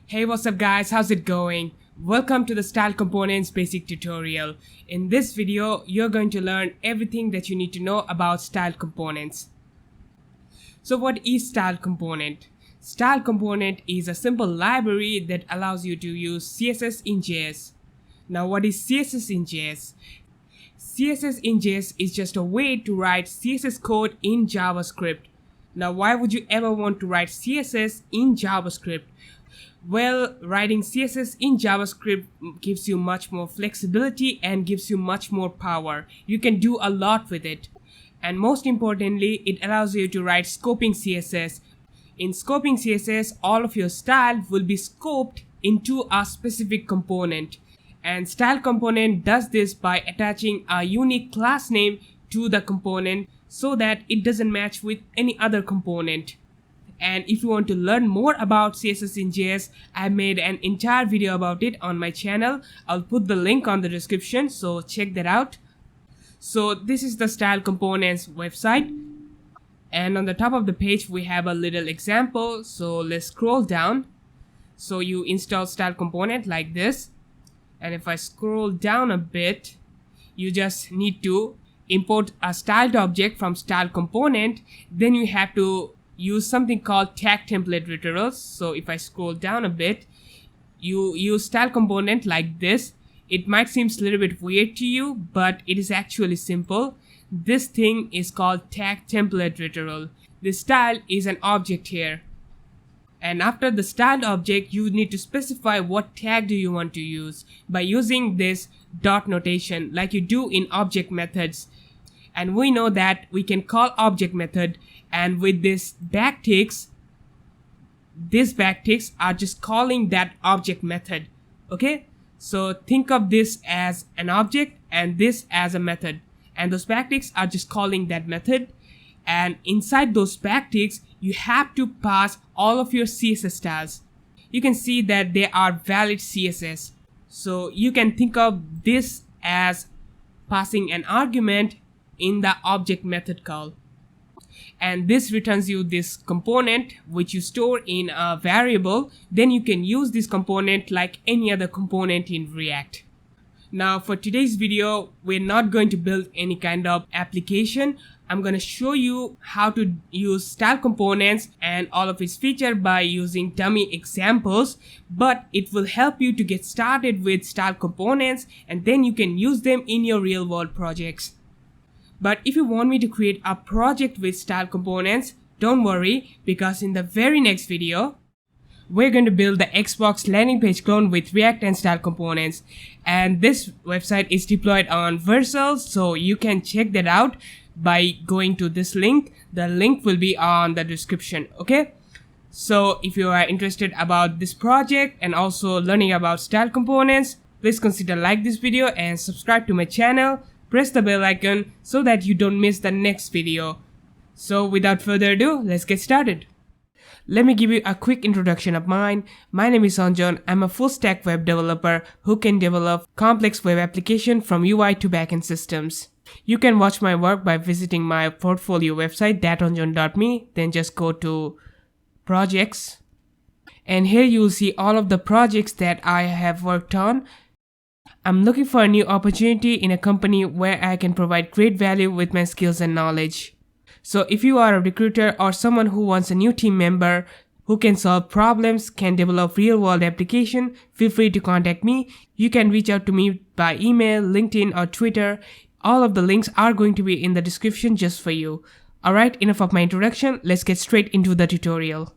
Hey, what's up guys, how's it going? Welcome to the Style Components basic tutorial. In this video, you're going to learn everything that you need to know about style components. So what is style component? Style component is a simple library that allows you to use CSS in JS. Now what is CSS in JS? CSS in JS is just a way to write CSS code in JavaScript. Now why would you ever want to write CSS in JavaScript? Well, writing CSS in JavaScript gives you much more flexibility and gives you much more power. You can do a lot with it. And most importantly, it allows you to write scoping CSS. In scoping CSS, all of your style will be scoped into a specific component. And style component does this by attaching a unique class name to the component so that it doesn't match with any other component. And if you want to learn more about CSS in JS, I made an entire video about it on my channel. I'll put the link on the description, so check that out. So this is the style components website, and on the top of the page we have a little example. So let's scroll down. So you install style component like this, and if I scroll down a bit, you just need to import a styled object from style component. Then you have to use something called tag template literals. So if I scroll down a bit, you use style component like this. It might seem a little bit weird to you, but it is actually simple. This thing is called tag template literal. The style is an object here, and after the styled object you need to specify what tag do you want to use by using this dot notation like you do in object methods. And we know that we can call object method, and with this backticks, these backticks are just calling that object method. Okay, so think of this as an object and this as a method, and those backticks are just calling that method. And inside those backticks you have to pass all of your CSS styles. You can see that they are valid CSS, so you can think of this as passing an argument in the object method call, and this returns you this component which you store in a variable. Then you can use this component like any other component in React. Now for today's video, we're not going to build any kind of application. I'm going to show you how to use style components and all of its features by using dummy examples, but it will help you to get started with style components, and then you can use them in your real world projects. But if you want me to create a project with style components, don't worry, because in the very next video, we're going to build the Xbox landing page clone with React and style components. And this website is deployed on Vercel, so you can check that out by going to this link. The link will be on the description, okay? So if you are interested about this project and also learning about style components, please consider like this video and subscribe to my channel. Press the bell icon so that you don't miss the next video. So without further ado, let's get started. Let me give you a quick introduction of mine. My name is Anjan. I'm a full stack web developer who can develop complex web applications from UI to backend systems. You can watch my work by visiting my portfolio website thatanjan.me. Then just go to projects, and here you'll see all of the projects that I have worked on. I'm looking for a new opportunity in a company where I can provide great value with my skills and knowledge. So if you are a recruiter or someone who wants a new team member who can solve problems, can develop real-world application, feel free to contact me. You can reach out to me by email, LinkedIn, or Twitter. All of the links are going to be in the description just for you. Alright, enough of my introduction. Let's get straight into the tutorial.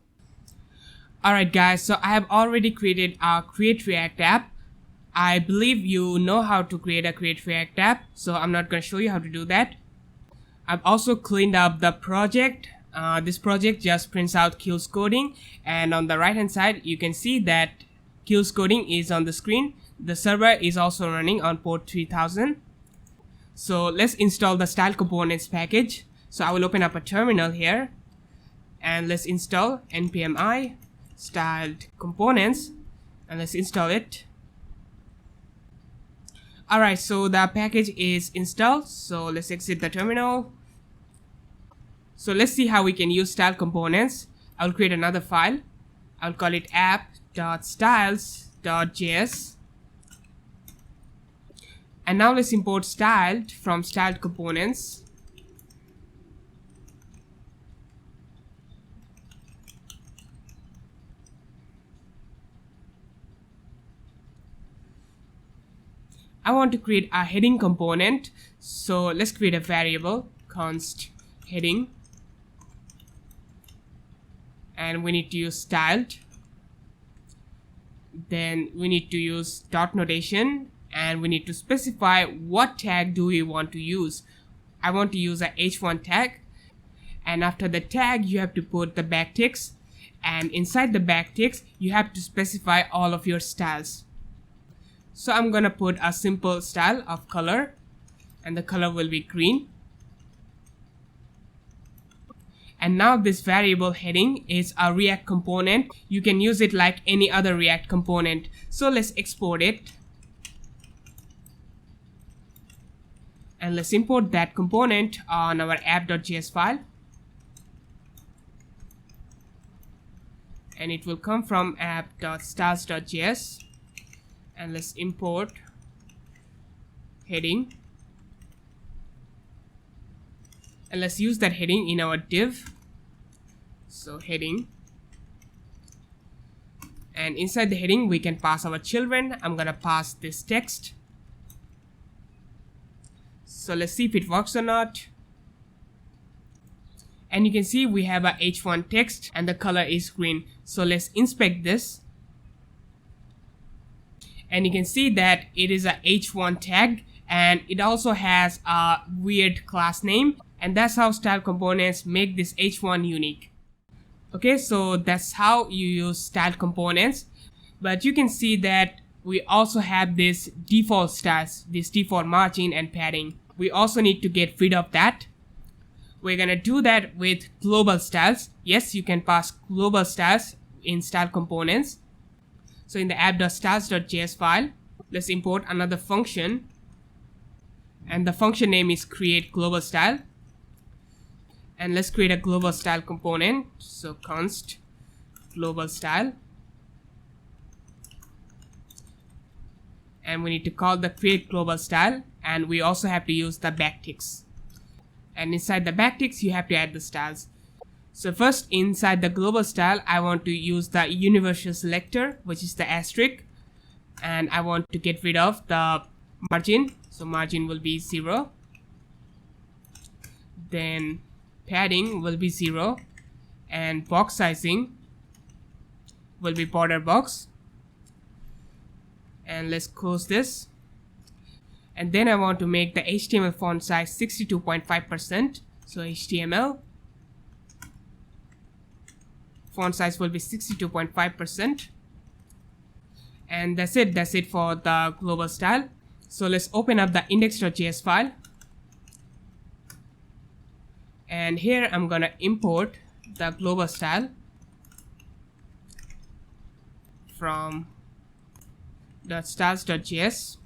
Alright guys, so I have already created a Create React app. I believe you know how to create a Create React app, so I'm not going to show you how to do that. I've also cleaned up the project. This project just prints out Kills coding, and on the right hand side you can see that Kills coding is on the screen. The server is also running on port 3000. So let's install the style components package. So I will open up a terminal here, and let's install npm i styled components, and let's install it. Alright, so the package is installed, so let's exit the terminal. So let's see how we can use style components. I'll create another file. I'll call it app.styles.js. And now let's import styled from styled components. I want to create a heading component, so let's create a variable const heading, and we need to use styled. Then we need to use dot notation, and we need to specify what tag do we want to use. I want to use a h1 tag, and after the tag you have to put the backticks, and inside the backticks you have to specify all of your styles. So I'm gonna put a simple style of color, and the color will be green. And now this variable heading is a React component. You can use it like any other React component. So let's export it. And let's import that component on our app.js file. And it will come from app.styles.js. And let's import heading. And let's use that heading in our div. So heading. And inside the heading we can pass our children. I'm gonna pass this text. So let's see if it works or not. And you can see we have a h1 text and the color is green. So let's inspect this. And you can see that it is a h1 tag, and it also has a weird class name, and that's how style components make this h1 unique. Okay, so that's how you use style components. But you can see that we also have this default styles, this default margin and padding. We also need to get rid of that. We're gonna do that with global styles. Yes, you can pass global styles in style components. So in the app.styles.js file, let's import another function, and the function name is create global style. And let's create a global style component. So const global style, and we need to call the create global style, and we also have to use the backticks. And inside the backticks you have to add the styles. So first, inside the global style, I want to use the universal selector, which is the asterisk, and I want to get rid of the margin. So margin will be 0. Then padding will be 0, and box sizing will be border box. And let's close this. And then I want to make the HTML font size 62.5%. So HTML font size will be 62.5%. And that's it for the global style. So let's open up the index.js file. And here I'm gonna import the global style from .styles.js,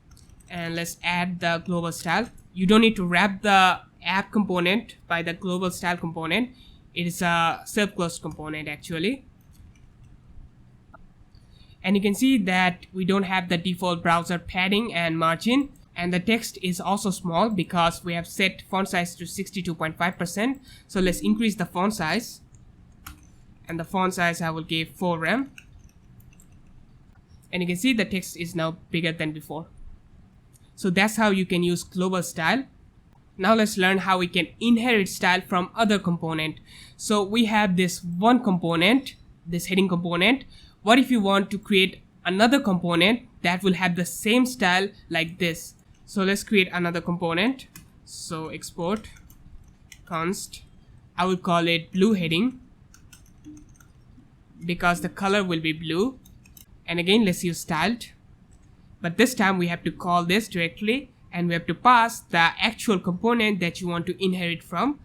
and let's add the global style. You don't need to wrap the app component by the global style component. It is a self-closed component actually. And you can see that we don't have the default browser padding and margin, and the text is also small because we have set font size to 62.5%. So let's increase the font size, and the font size I will give 4 rem. And you can see the text is now bigger than before. So that's how you can use global style. Now let's learn how we can inherit style from other component. So we have this one component, this heading component. What if you want to create another component that will have the same style like this? So let's create another component. So export const, I will call it blue heading because the color will be blue. And again, let's use styled, but this time we have to call this directly, and we have to pass the actual component that you want to inherit from.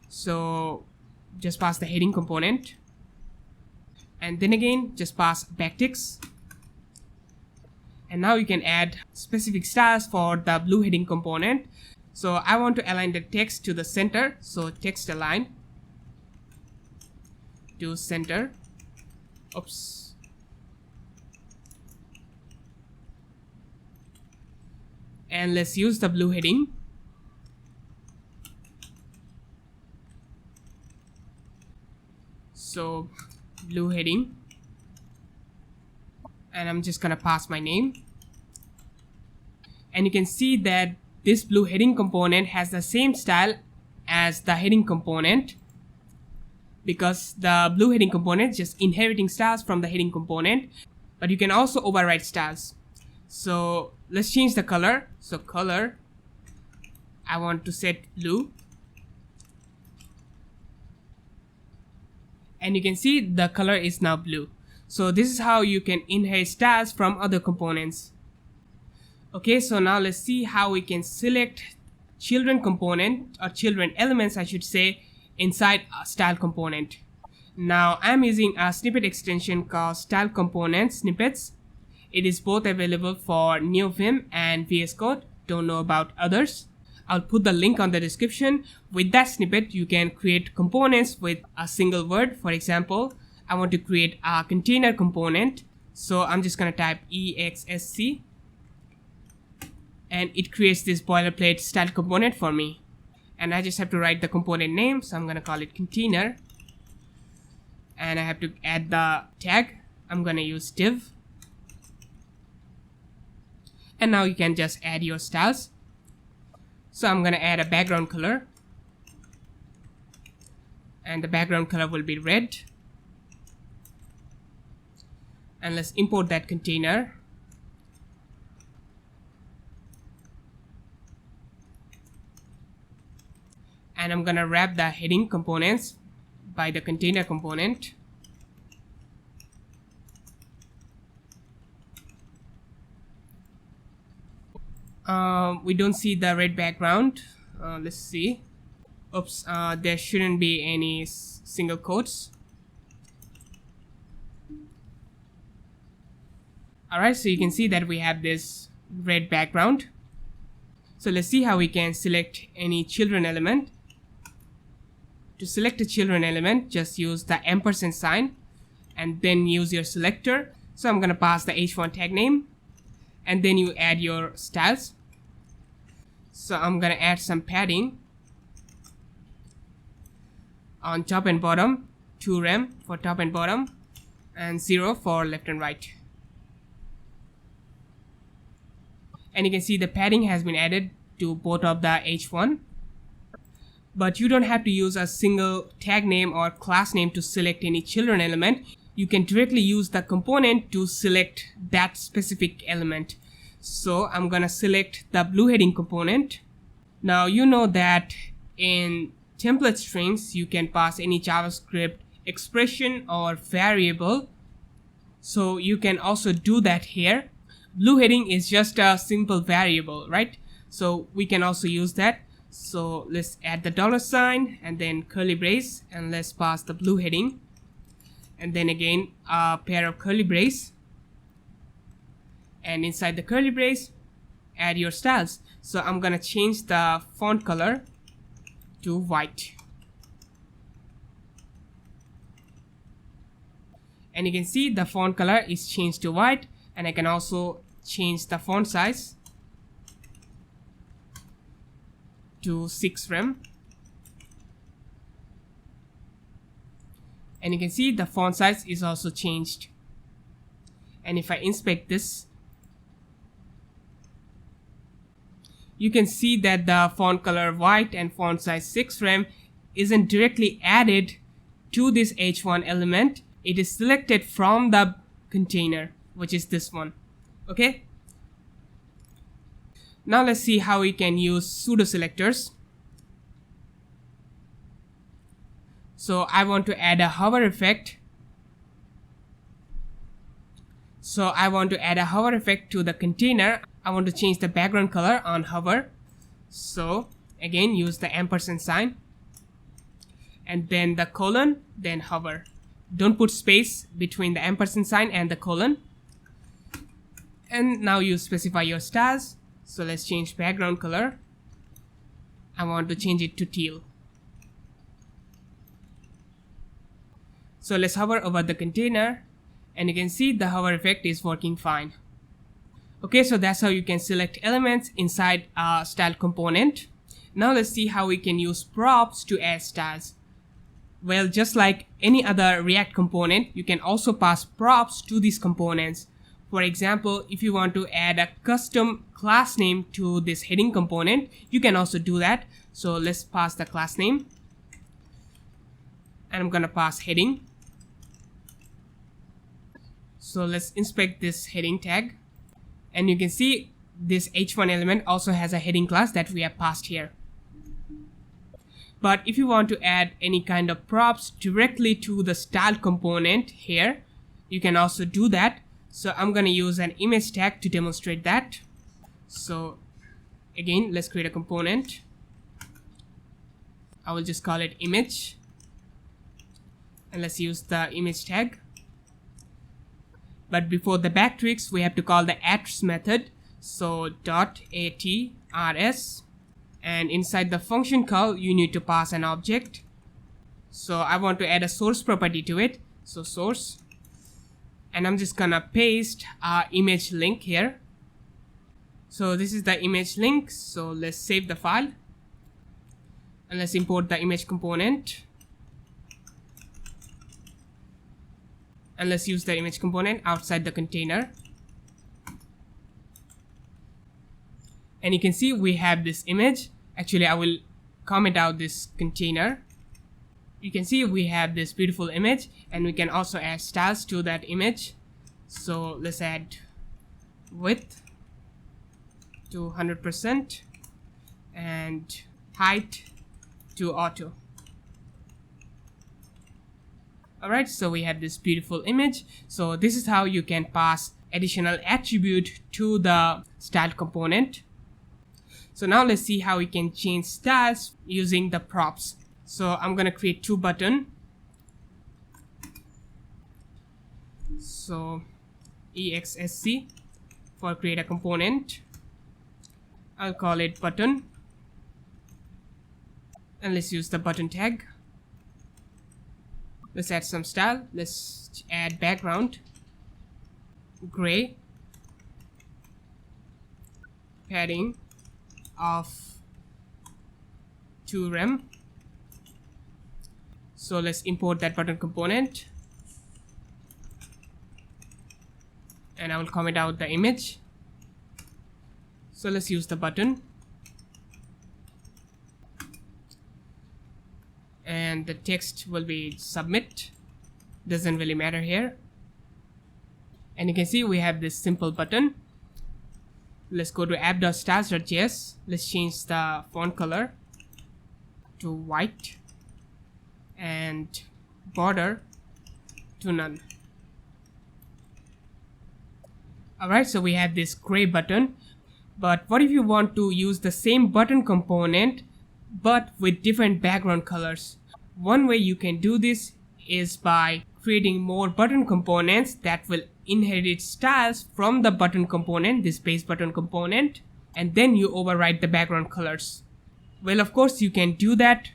So just pass the heading component, and then again just pass backticks. And now you can add specific styles for the blue heading component. So I want to align the text to the center, so text align to center. Oops. And let's use the blue heading. So blue heading, and I'm just gonna pass my name. And you can see that this blue heading component has the same style as the heading component, because the blue heading component is just inheriting styles from the heading component, but you can also override styles. So let's change the color. So color, I want to set blue, and you can see the color is now blue. So this is how you can inherit styles from other components. Okay, so now let's see how we can select children component, or children elements I should say, inside a style component. Now I'm using a snippet extension called style component snippets. It is both available for NeoVim and VS Code. Don't know about others. I'll put the link on the description. With that snippet, you can create components with a single word. For example, I want to create a container component. So I'm just gonna type EXSC, and it creates this boilerplate style component for me. And I just have to write the component name. So I'm gonna call it container. And I have to add the tag. I'm gonna use div. And now you can just add your styles. So I'm gonna add a background color, and the background color will be red. And let's import that container. And I'm gonna wrap the heading components by the container component. We don't see the red background. Let's see. Oops, there shouldn't be any single quotes. Alright, so you can see that we have this red background. So let's see how we can select any children element. To select a children element, just use the ampersand sign and then use your selector. So I'm gonna pass the h1 tag name, and then you add your styles. So I'm gonna add some padding on top and bottom, 2 rem for top and bottom, and 0 for left and right. And you can see the padding has been added to both of the h1. But you don't have to use a single tag name or class name to select any children element. You can directly use the component to select that specific element. So I'm gonna select the blue heading component. Now you know that in template strings you can pass any JavaScript expression or variable. So you can also do that here. Blue heading is just a simple variable, right? So we can also use that. So let's add the $sign and then curly brace, and let's pass the blue heading, and then again a pair of curly brace, and inside the curly brace add your styles. So I'm gonna change the font color to white, and you can see the font color is changed to white, and I can also change the font size to 6 rem, and you can see the font size is also changed. And if I inspect this, you can see that the font color white and font size 6 rem isn't directly added to this h1 element. It is selected from the container, which is this one. Okay, now let's see how we can use pseudo selectors. So I want to add a hover effect. So I want to add a hover effect to the container. I want to change the background color on hover. So again, use the ampersand sign and then the colon, then hover. Don't put space between the ampersand sign and the colon. And now you specify your styles. So let's change background color. I want to change it to teal. So let's hover over the container and you can see the hover effect is working fine. Okay, so that's how you can select elements inside a style component. Now let's see how we can use props to add styles. Well, just like any other React component, you can also pass props to these components. For example, if you want to add a custom class name to this heading component, you can also do that. So let's pass the class name, and I'm gonna pass heading. So let's inspect this heading tag, and you can see this h1 element also has a heading class that we have passed here. But if you want to add any kind of props directly to the style component here, you can also do that. So I'm gonna use an image tag to demonstrate that. So again, let's create a component. I will just call it image, and let's use the image tag. But before the backtricks, we have to call the attrs method. So .atrs, and inside the function call, you need to pass an object. So I want to add a source property to it. So source, and I'm just gonna paste our image link here. So this is the image link. So let's save the file, and let's import the image component. And let's use the image component outside the container. And you can see we have this image. Actually, I will comment out this container. You can see we have this beautiful image, and we can also add styles to that image. So let's add width to 100% and height to auto. Alright, so we have this beautiful image. So this is how you can pass additional attribute to the style component. So now let's see how we can change styles using the props. So I'm gonna create two buttons. So exsc for create a component. I'll call it button, and let's use the button tag. Let's add some style. Let's add background gray, padding of 2 rem. So let's import that button component, and I will comment out the image. So let's use the button, and the text will be submit. Doesn't really matter here. And you can see we have this simple button. Let's go to app.styles.js. Let's change the font color to white and border to none. Alright, so we have this gray button. But what if you want to use the same button component but with different background colors? One way you can do this is by creating more button components that will inherit styles from the button component, this base button component, and then you override the background colors. Well, of course you can do that,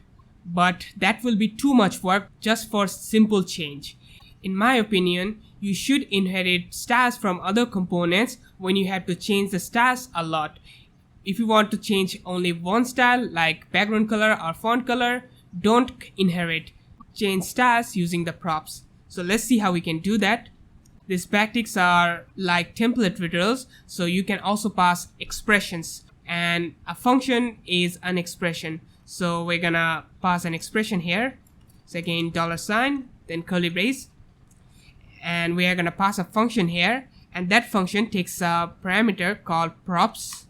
but that will be too much work just for simple change. In my opinion, you should inherit styles from other components when you have to change the styles a lot. If you want to change only one style like background color or font color, don't inherit. Change styles using the props. So let's see how we can do that. These backticks are like template literals, so you can also pass expressions, and a function is an expression. So we're gonna pass an expression here. So again, $, then curly brace, and we are gonna pass a function here, and that function takes a parameter called props,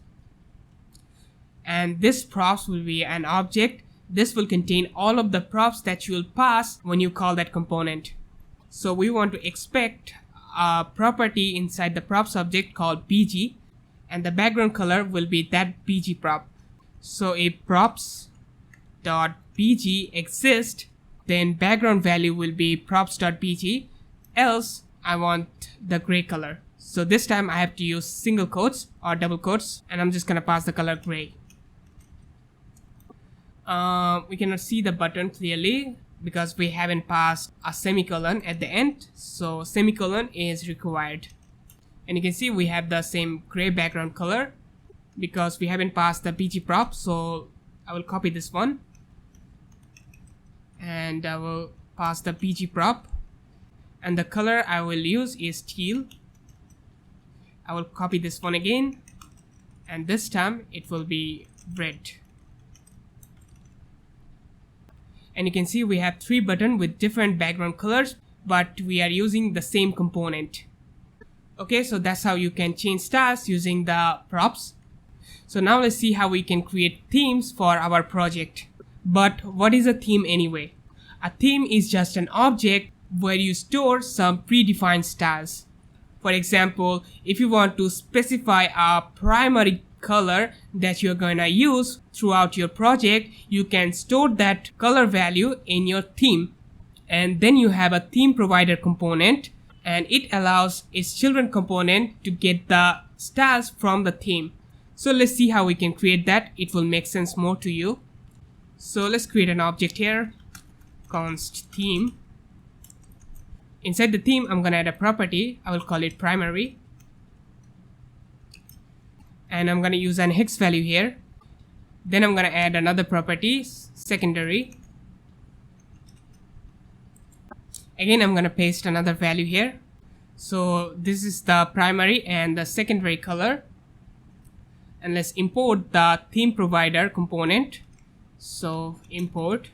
and this props will be an object. This will contain all of the props that you will pass when you call that component. So we want to expect a property inside the props object called bg, and the background color will be that bg prop. So if props.bg exists, then background value will be props.bg, else I want the gray color. So this time I have to use single quotes or double quotes, and I'm just gonna pass the color gray. We cannot see the button clearly. because we haven't passed a semicolon at the end, so semicolon is required. And you can see we have the same gray background color because we haven't passed the PG prop. So I will copy this one and I will pass the PG prop, and the color I will use is teal. I will copy this one again, and this time it will be red. And you can see we have 3 buttons with different background colors, but we are using the same component. Okay, so that's how you can change styles using the props. So now let's see how we can create themes for our project. But what is a theme anyway? A theme is just an object where you store some predefined styles. For example, if you want to specify a primary color that you're gonna use throughout your project, you can store that color value in your theme. And then you have a theme provider component, and it allows its children component to get the styles from the theme. So let's see how we can create that. It will make sense more to you. So let's create an object here, const theme. Inside the theme, I'm gonna add a property. I will call it primary. And I'm going to use an hex value here. Then I'm going to add another property, secondary. Again, I'm going to paste another value here. So this is the primary and the secondary color. And let's import the theme provider component. So import.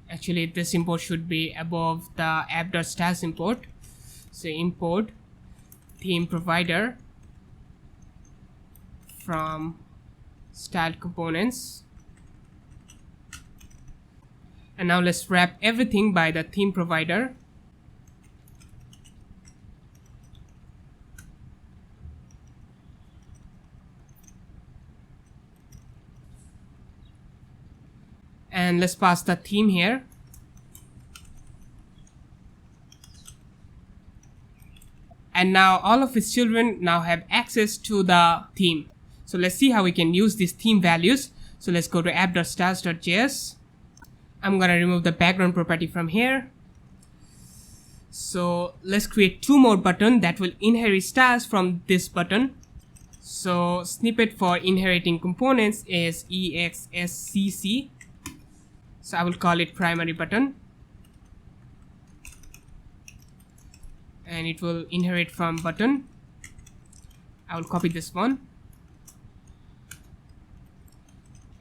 Actually, this import should be above the app.styles import. So import theme provider from style components. And now let's wrap everything by the theme provider. And let's pass the theme here. And now all of its children now have access to the theme. So let's see how we can use these theme values. So let's go to app.styles.js. I'm gonna remove the background property from here. So let's create 2 more buttons that will inherit styles from this button. So snippet for inheriting components is exscc. So I will call it primary button. And it will inherit from button. I will copy this one.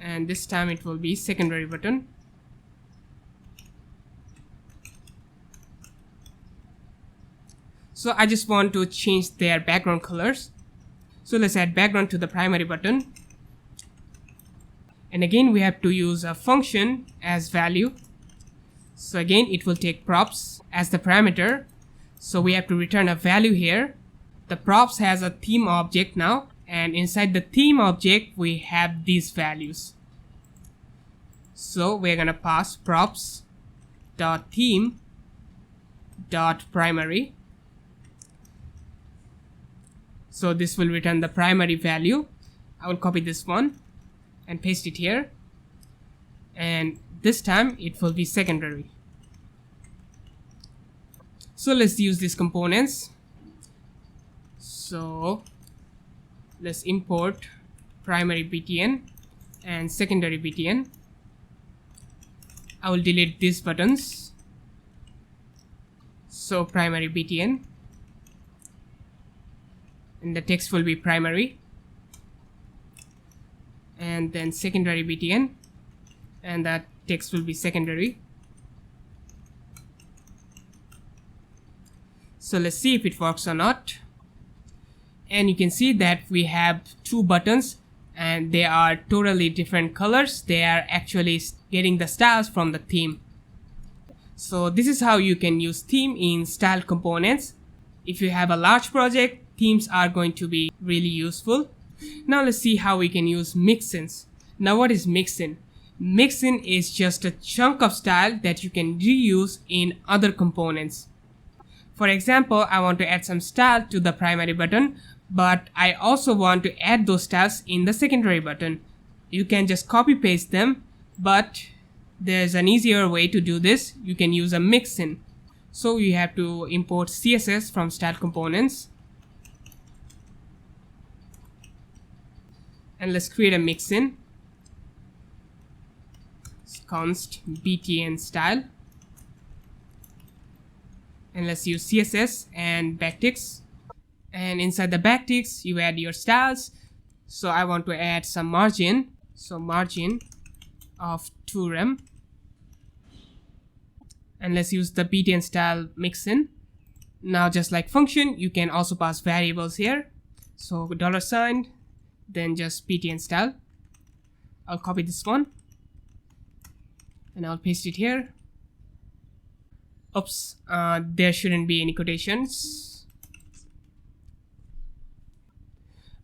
And this time it will be secondary button. So I just want to change their background colors. So let's add background to the primary button. And again, we have to use a function as value. So again, it will take props as the parameter. So we have to return a value here. The props has a theme object now. And inside the theme object, we have these values. So we're gonna pass props.theme.primary. So this will return the primary value. I will copy this one and paste it here. And this time it will be secondary. So let's use these components. So let's import primary btn and secondary btn. I will delete these buttons. So primary btn, and the text will be primary, and then secondary btn, and that text will be secondary. So let's see if it works or not. And you can see that we have 2 buttons and they are totally different colors. They are actually getting the styles from the theme. So this is how you can use theme in style components. If you have a large project, themes are going to be really useful. Now let's see how we can use Mixins. Now what is Mixin? Mixin is just a chunk of style that you can reuse in other components. For example, I want to add some style to the primary button, but I also want to add those styles in the secondary button. You can just copy paste them, but there's an easier way to do this. You can use a mixin. So you have to import CSS from style components. And let's create a mixin. Const btn style. And let's use CSS and backticks. And inside the backticks, you add your styles. So I want to add some margin. So margin of 2 rem. And let's use the btn style mixin. Now, just like function, you can also pass variables here. So $, then just btn style. I'll copy this one and I'll paste it here. Oops, there shouldn't be any quotations.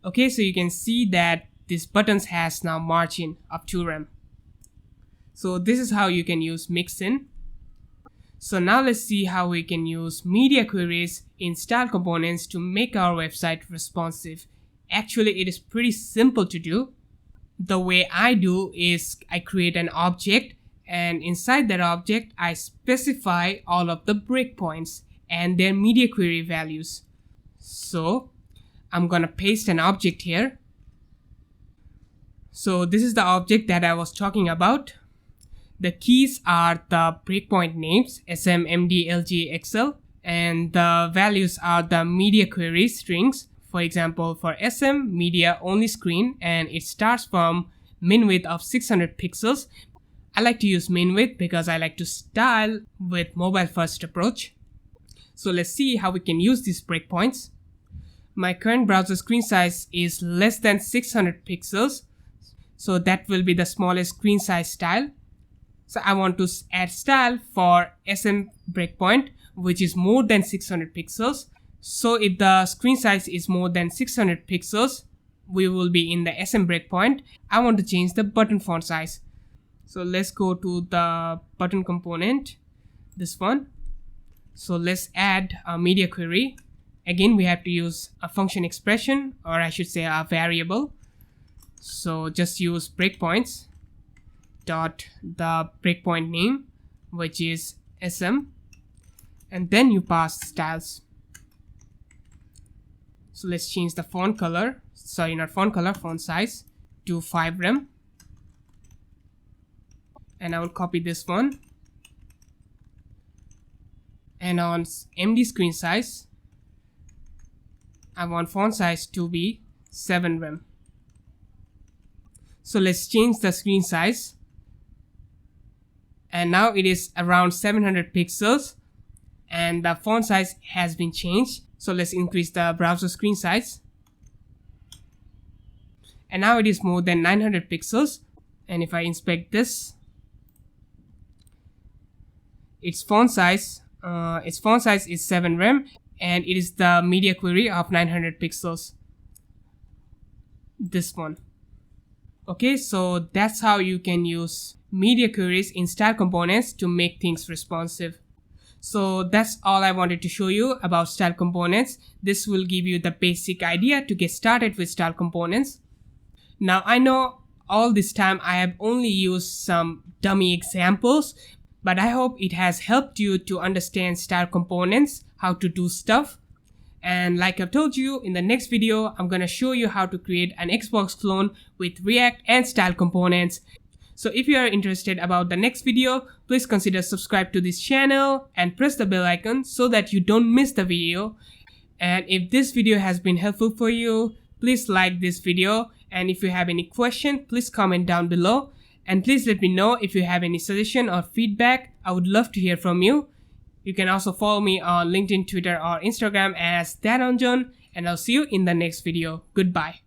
Okay, so you can see that this buttons has now margin of 2 rem. So this is how you can use mixin. So now let's see how we can use media queries in style components to make our website responsive. Actually, it is pretty simple to do. The way I do is I create an object, and inside that object I specify all of the breakpoints and their media query values. So I'm gonna paste an object here. So this is the object that I was talking about. The keys are the breakpoint names SM, MD, LG, XL, and the values are the media query strings. For example, for SM, media only screen, and it starts from min width of 600 pixels. I like to use min width because I like to style with mobile first approach. So let's see how we can use these breakpoints. My current browser screen size is less than 600 pixels. So that will be the smallest screen size style. So I want to add style for SM breakpoint, which is more than 600 pixels. So if the screen size is more than 600 pixels, we will be in the SM breakpoint. I want to change the button font size. So let's go to the button component, this one. So let's add a media query. Again, we have to use a function expression, or I should say a variable. So just use breakpoints dot the breakpoint name, which is SM, and then you pass styles. So let's change the font color, font size to 5 rem. And I will copy this one. And on MD screen size, I want font size to be 7 rem. So let's change the screen size. And now it is around 700 pixels. And the font size has been changed. So let's increase the browser screen size. And now it is more than 900 pixels. And if I inspect this, its font size is 7 rem, and it is the media query of 900 pixels. This one. Okay, so that's how you can use media queries in style components to make things responsive. So that's all I wanted to show you about style components. This will give you the basic idea to get started with style components. Now I know all this time I have only used some dummy examples, but I hope it has helped you to understand style components, how to do stuff. And like I've told you, in the next video, I'm gonna show you how to create an Xbox clone with React and style components. So if you are interested about the next video, please consider subscribe to this channel and press the bell icon so that you don't miss the video. And if this video has been helpful for you, please like this video. And if you have any question, please comment down below. And please let me know if you have any suggestion or feedback. I would love to hear from you. You can also follow me on LinkedIn, Twitter, or Instagram as Daronjon. And I'll see you in the next video. Goodbye.